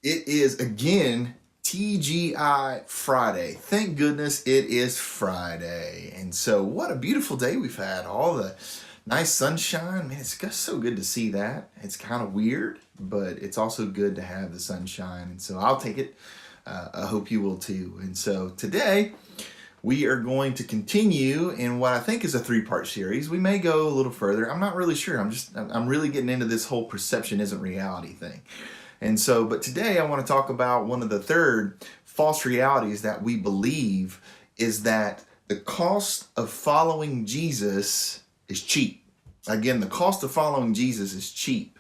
It is again TGI Friday. Thank goodness it is Friday. And so, what a beautiful day we've had. All the nice sunshine. Man, it's just so good to see that. It's kind of weird, but it's also good to have the sunshine. And so, I'll take it. I hope you will too. And so, today we are going to continue in what I think is a three-part series. We may go a little further. I'm not really sure. I'm really getting into this whole perception isn't reality thing. And so, but today I want to talk about one of the third false realities that we believe is that the cost of following Jesus is cheap. Again, the cost of following Jesus is cheap.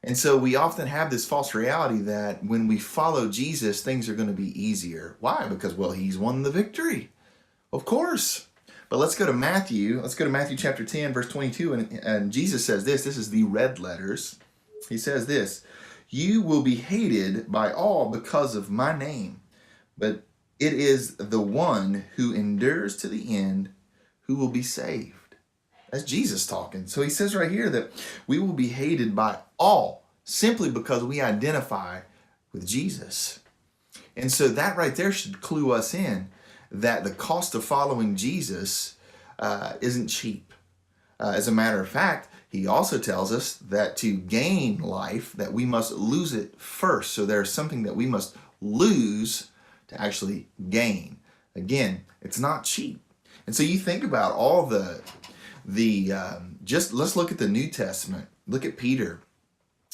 And so we often have this false reality that when we follow Jesus, things are going to be easier. Why? Because, well, he's won the victory. Of course. But let's go to Matthew. Let's go to Matthew chapter 10, verse 22. And Jesus says this. This is the red letters. He says this: "You will be hated by all because of my name, but it is the one who endures to the end who will be saved." That's Jesus talking. So he says right here that we will be hated by all simply because we identify with Jesus. And so that right there should clue us in that the cost of following Jesus isn't cheap. As a matter of fact, he also tells us that to gain life, that we must lose it first. So there's something that we must lose to actually gain. Again, it's not cheap. And so you think about all just let's look at the New Testament. Look at Peter.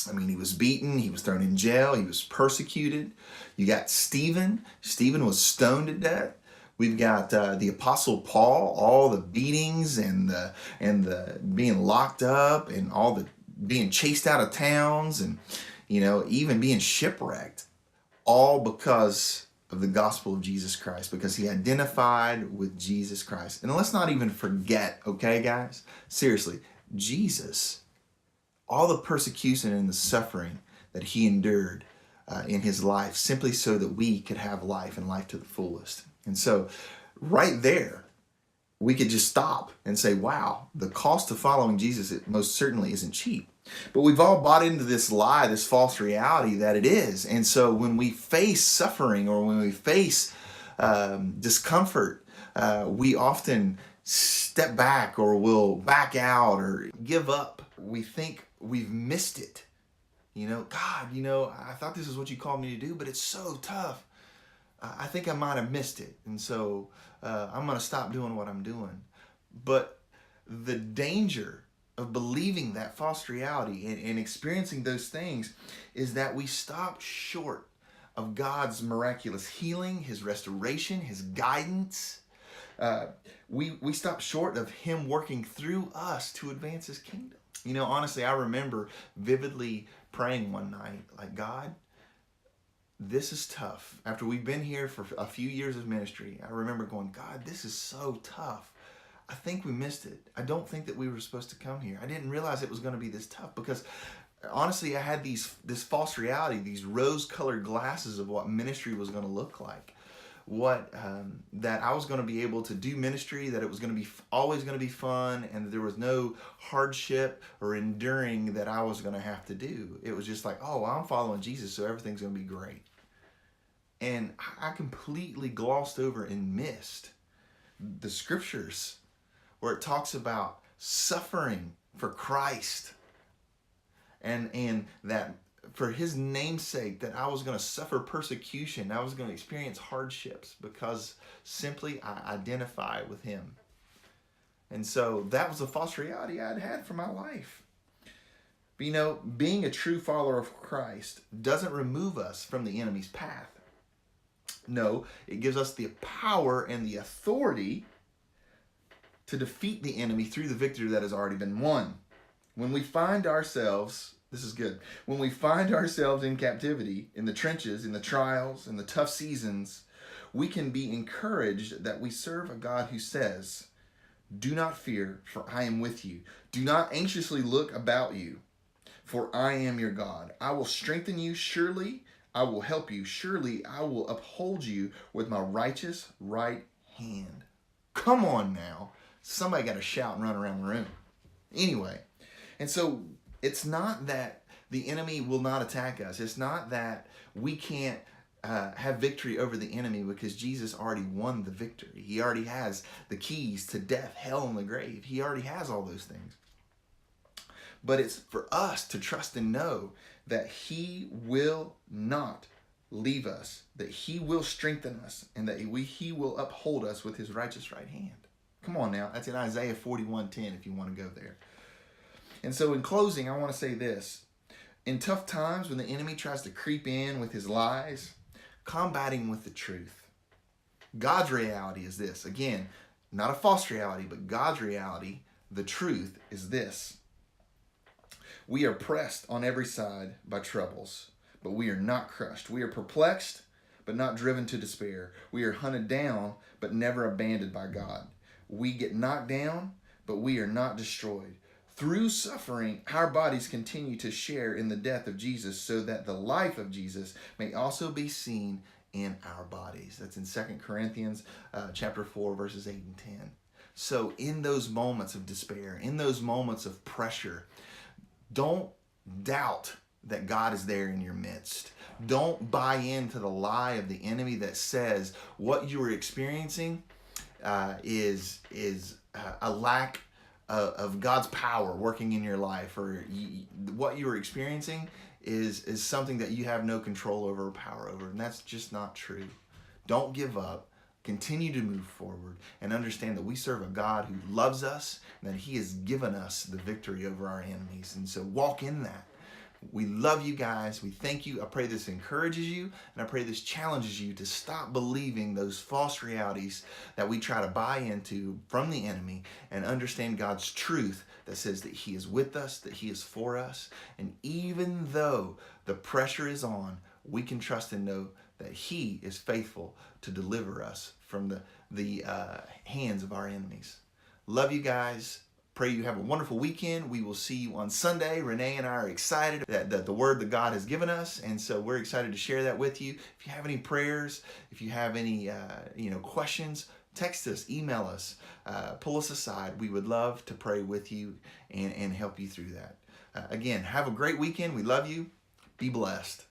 I mean, he was beaten, he was thrown in jail, he was persecuted. You got Stephen. Stephen was stoned to death. We've got the Apostle Paul, all the beatings and the being locked up and all the being chased out of towns and even being shipwrecked, all because of the gospel of Jesus Christ, because he identified with Jesus Christ. And let's not even forget, okay, guys, seriously, Jesus, all the persecution and the suffering that he endured in his life simply so that we could have life and life to the fullest. And so right there, we could just stop and say, wow, the cost of following Jesus, it most certainly isn't cheap. But we've all bought into this lie, this false reality that it is. And so when we face suffering or when we face discomfort, we often step back or we'll back out or give up. We think we've missed it. God, I thought this is what you called me to do, but it's so tough. I think I might have missed it. And so I'm going to stop doing what I'm doing. But the danger of believing that false reality and experiencing those things is that we stop short of God's miraculous healing, his restoration, his guidance. We stop short of him working through us to advance his kingdom. Honestly, I remember vividly praying one night, like, God, this is tough. After we've been here for a few years of ministry, I remember going, God, this is so tough. I think we missed it. I don't think that we were supposed to come here. I didn't realize it was going to be this tough because honestly, I had this false reality, these rose-colored glasses of what ministry was going to look like. That I was going to be able to do ministry, that it was going to be always going to be fun, and that there was no hardship or enduring that I was going to have to do. It was just like, oh, well, I'm following Jesus, so everything's going to be great. And I completely glossed over and missed the scriptures where it talks about suffering for Christ and that for his namesake, that I was going to suffer persecution. I was going to experience hardships because simply I identify with him. And so that was a false reality I'd had for my life. But being a true follower of Christ doesn't remove us from the enemy's path. No, it gives us the power and the authority to defeat the enemy through the victory that has already been won. When we find ourselves, this is good, when we find ourselves in captivity, in the trenches, in the trials, in the tough seasons, we can be encouraged that we serve a God who says, "Do not fear, for I am with you. Do not anxiously look about you, for I am your God. I will strengthen you, surely I will help you. Surely I will uphold you with my righteous right hand." Come on now. Somebody got to shout and run around the room. Anyway, and so it's not that The enemy will not attack us. It's not that we can't have victory over the enemy, because Jesus already won the victory. He already has the keys to death, hell, and the grave. He already has all those things. But it's for us to trust and know that He will not leave us, that He will strengthen us, and that He will uphold us with His righteous right hand. Come on now, that's in Isaiah 41:10 if you want to go there. And so in closing, I want to say this. In tough times when the enemy tries to creep in with his lies, combating with the truth. God's reality is this. Again, not a false reality, but God's reality, the truth is this. We are pressed on every side by troubles, but we are not crushed. We are perplexed, but not driven to despair. We are hunted down, but never abandoned by God. We get knocked down, but we are not destroyed. Through suffering, our bodies continue to share in the death of Jesus, so that the life of Jesus may also be seen in our bodies. That's in 2 Corinthians chapter 4, verses 8 and 10. So in those moments of despair, in those moments of pressure, don't doubt that God is there in your midst. Don't buy into the lie of the enemy that says what you are experiencing is a lack of God's power working in your life, or what you are experiencing is something that you have no control over or power over. And that's just not true. Don't give up. Continue to move forward and understand that we serve a God who loves us and that He has given us the victory over our enemies. And so walk in that. We love you guys. We thank you. I pray this encourages you, and I pray this challenges you to stop believing those false realities that we try to buy into from the enemy, and understand God's truth that says that He is with us, that He is for us. And even though the pressure is on, we can trust and know that He is faithful to deliver us from the hands of our enemies. Love you guys. Pray you have a wonderful weekend. We will see you on Sunday. Renee and I are excited that the word that God has given us, and so we're excited to share that with you. If you have any prayers, if you have any questions, text us, email us, pull us aside. We would love to pray with you and help you through that. Again, have a great weekend. We love you. Be blessed.